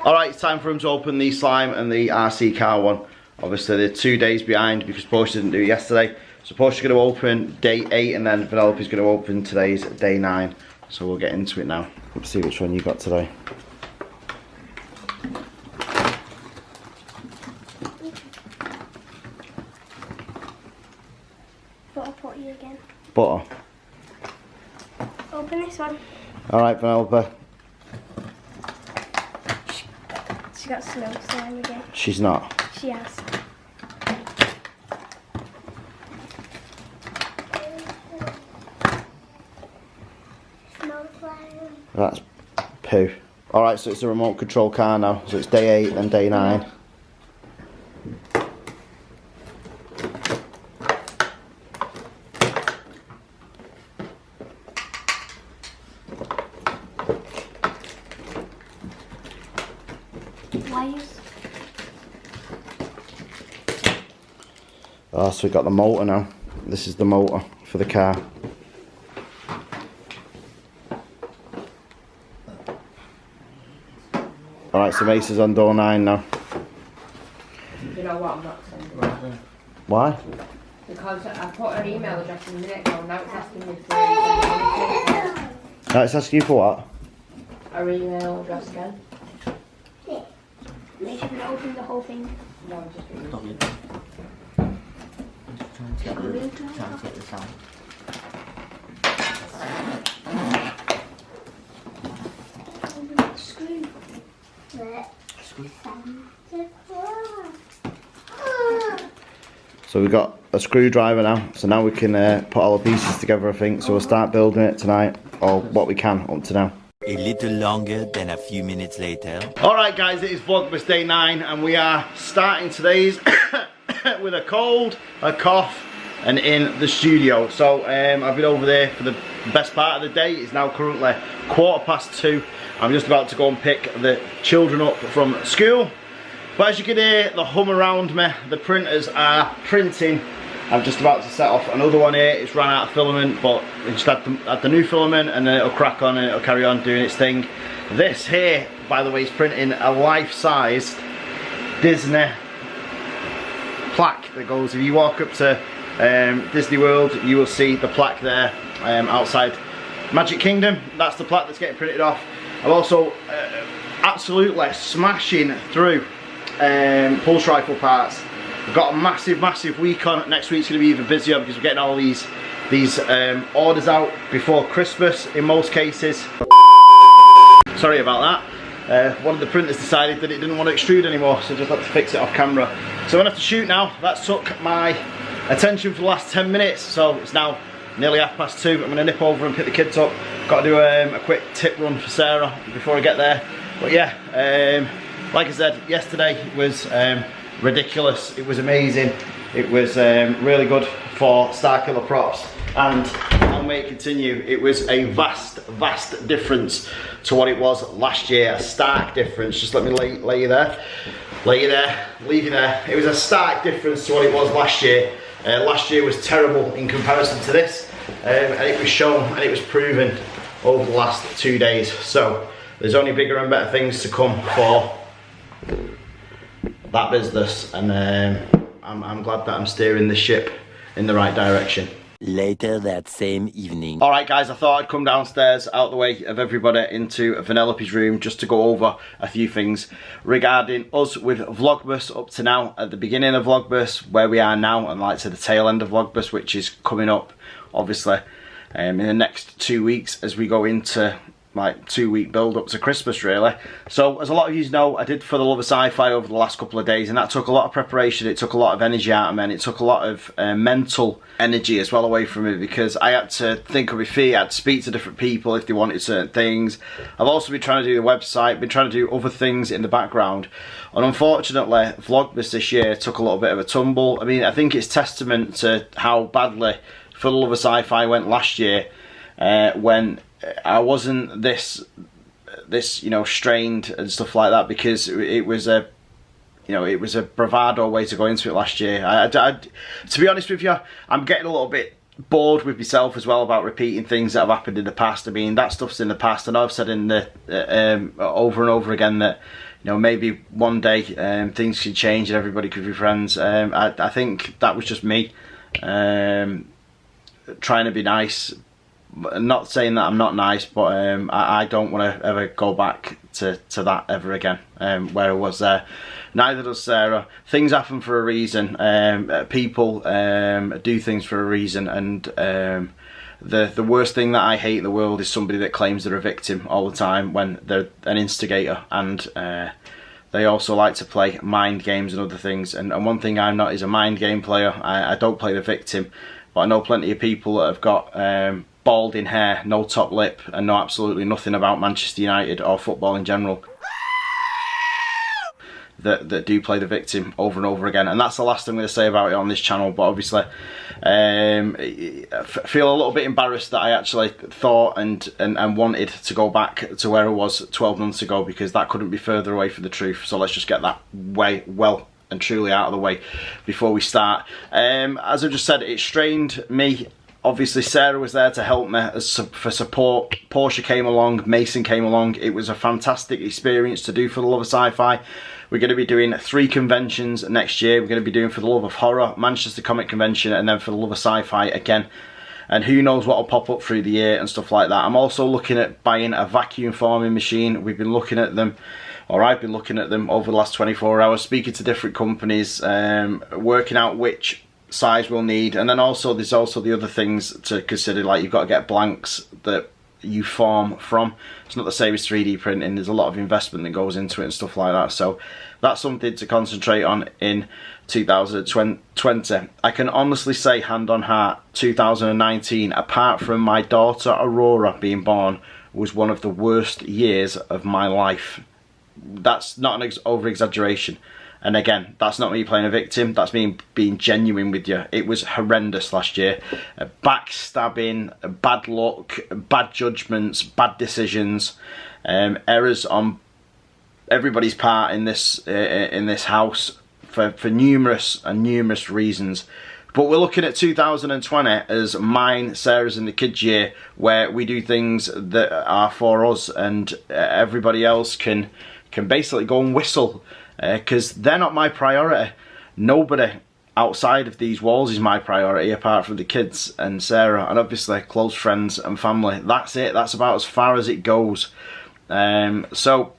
Alright, it's time for him to open the slime and the RC car one. Obviously they're 2 days behind because Porsche didn't do it yesterday. So Porsche's going to open day 8 and then Vanellope's going to open today's day 9. So we'll get into it now. Let's see which one you got today. Butter potty again. Butter. Open this one. Alright, Vanellope. She got snow slime again. She's not. She has. Snow slime. That's poo. Alright, so it's a remote control car now. So it's day 8 and day 9. Oh, so we've got the motor now. This is the motor for the car. Alright, so Mace's on door 9 now. You know what, I'm not sending it. Why? Because I put an email address in a minute ago, now it's asking me for No, it's asking you for what? our email address again. Make sure to open the whole thing. No, just Trying to get this out. Screw. Screw. So we've got a screwdriver now. So now we can put all the pieces together, I think. So we'll start building it tonight, or what we can up to now. A little longer than a few minutes later. Alright guys, it is Vlogmas day 9 and we are starting today's with a cold, a cough and in the studio. So I've been over there for the best part of the day. It's now currently 2:15. I'm just about to go and pick the children up from school. But as you can hear the hum around me, the printers are printing. I'm just about to set off another one here. It's run out of filament, but we just had the new filament and then it'll crack on and it'll carry on doing its thing. This here, by the way, is printing a life-sized Disney plaque that goes, if you walk up to Disney World, you will see the plaque there outside Magic Kingdom. That's the plaque that's getting printed off. I'm also absolutely smashing through pulse rifle parts. We've got a massive week on. Next week's going to be even busier because we're getting all these orders out before Christmas in most cases. Sorry about that. One of the printers decided that it didn't want to extrude anymore, so just had to fix it off camera. So I'm going to have to shoot now. That's took my attention for the last 10 minutes, so it's now nearly 2:30. I'm going to nip over and pick the kids up. Got to do a quick tip run for Sarah before I get there. But yeah, like I said, yesterday was ridiculous. It was amazing. It was really good for Starkiller props, and long may it continue. It was a vast difference to what it was last year. A stark difference. Just let me lay you there, leave you there. It was a stark difference to what it was last year. Last year was terrible in comparison to this, and it was shown and it was proven over the last 2 days. So there's only bigger and better things to come for that business, and I'm glad that I'm steering the ship in the right direction. Later that same evening. Alright guys, I thought I'd come downstairs out the way of everybody into Vanellope's room just to go over a few things regarding us with Vlogmas up to now. At the beginning of Vlogmas, where we are now, and like to the tail end of Vlogmas, which is coming up obviously in the next 2 weeks as we go into like 2-week build up to Christmas really. So as a lot of you know, I did For the Love of Sci-Fi over the last couple of days, and that took a lot of preparation. It took a lot of energy out of me, and it took a lot of mental energy as well away from me, because I had to think on my feet. I had to speak to different people if they wanted certain things. I've also been trying to do the website, been trying to do other things in the background, and unfortunately Vlogmas this year took a little bit of a tumble. I mean, I think it's testament to how badly For the Love of Sci-Fi went last year, when I wasn't this you know, strained and stuff like that, because it was a, you know, it was a bravado way to go into it last year. To be honest with you, I'm getting a little bit bored with myself as well about repeating things that have happened in the past. I mean, that stuff's in the past. I know I've said in the over and over again that, you know, maybe one day things could change and everybody could be friends. I think that was just me trying to be nice. Not saying that I'm not nice, but I don't want to ever go back to that ever again, where I was there. Neither does Sarah. Things happen for a reason. People do things for a reason, and the worst thing that I hate in the world is somebody that claims they're a victim all the time when they're an instigator, and they also like to play mind games and other things. And one thing I'm not is a mind game player. I don't play the victim, but I know plenty of people that have got balding hair, no top lip, and know absolutely nothing about Manchester United or football in general, that do play the victim over and over again. And that's the last I'm going to say about it on this channel. But obviously I feel a little bit embarrassed that I actually thought and wanted to go back to where I was 12 months ago, because that couldn't be further away from the truth. So let's just get that well and truly out of the way before we start. As I just said, it strained me. Obviously Sarah was there to help me for support. Portia came along, Mason came along. It was a fantastic experience to do For the Love of Sci-Fi. We're going to be doing 3 conventions next year. We're going to be doing For the Love of Horror, Manchester Comic Convention, and then For the Love of Sci-Fi again. And who knows what will pop up through the year and stuff like that. I'm also looking at buying a vacuum forming machine. We've been looking at them, or I've been looking at them over the last 24 hours, speaking to different companies, working out which size we'll need. And then also there's also the other things to consider, like you've got to get blanks that you form from. It's not the same as 3D printing. There's a lot of investment that goes into it and stuff like that, so that's something to concentrate on in 2020. I can honestly say, hand on heart, 2019, apart from my daughter Aurora being born, was one of the worst years of my life. That's not an over exaggeration. And again, that's not me playing a victim, that's me being genuine with you. It was horrendous last year. Backstabbing, bad luck, bad judgments, bad decisions, errors on everybody's part in this house for numerous reasons. But we're looking at 2020 as mine, Sarah's and the kids' year, where we do things that are for us, and everybody else can basically go and whistle. Because they're not my priority. Nobody outside of these walls is my priority, apart from the kids and Sarah, and obviously close friends and family. That's it. That's about as far as it goes. So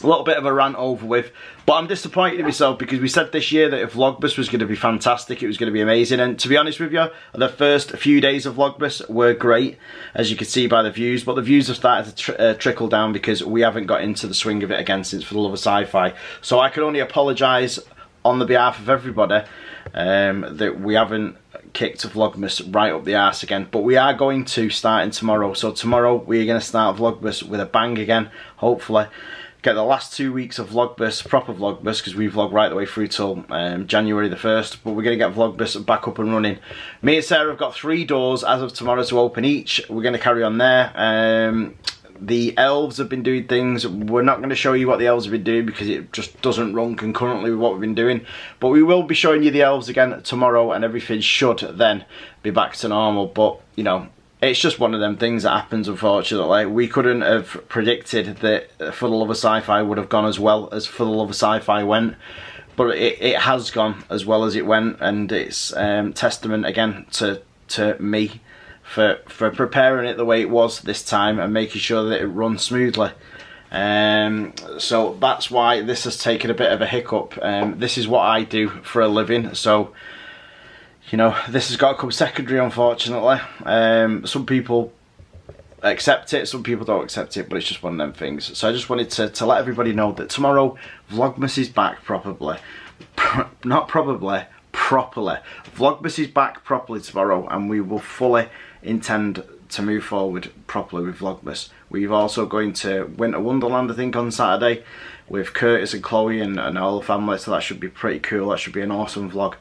a little bit of a rant over with, but I'm disappointed in myself, because we said this year that if Vlogmas was going to be fantastic, it was going to be amazing. And to be honest with you, the first few days of Vlogmas were great, as you can see by the views, but the views have started to trickle down because we haven't got into the swing of it again since For the Love of Sci-Fi. So I can only apologise on the behalf of everybody that we haven't kicked Vlogmas right up the arse again, but we are going to starting tomorrow. So tomorrow we're going to start Vlogmas with a bang again, hopefully. Get the last 2 weeks of Vlogmas, proper Vlogmas, because we vlog right the way through till January the 1st, but we're going to get Vlogmas back up and running. Me and Sarah have got 3 doors as of tomorrow to open each. We're going to carry on there. The elves have been doing things. We're not going to show you what the elves have been doing because it just doesn't run concurrently with what we've been doing, but we will be showing you the elves again tomorrow, and everything should then be back to normal. But you know, it's just one of them things that happens, unfortunately. We couldn't have predicted that For the Love of Sci-Fi would have gone as well as For the Love of Sci-Fi went, but it has gone as well as it went, and it's testament again to me for preparing it the way it was this time and making sure that it runs smoothly. So that's why this has taken a bit of a hiccup. This is what I do for a living, so you know, this has got to come secondary, unfortunately. Some people accept it, some people don't accept it, but it's just one of them things. So I just wanted to let everybody know that tomorrow Vlogmas is back properly. Not probably, properly. Vlogmas is back properly tomorrow, and we will fully intend to move forward properly with Vlogmas. We're also going to Winter Wonderland, I think, on Saturday with Curtis and Chloe and all the family, so that should be pretty cool. That should be an awesome vlog.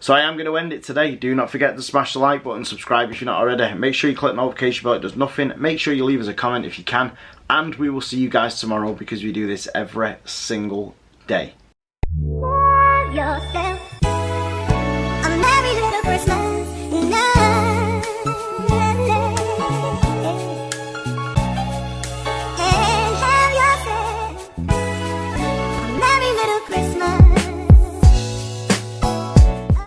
So I am going to end it today. Do not forget to smash the like button, subscribe if you're not already. Make sure you click the notification bell, it does nothing. Make sure you leave us a comment if you can, and we will see you guys tomorrow, because we do this every single day. Yourself.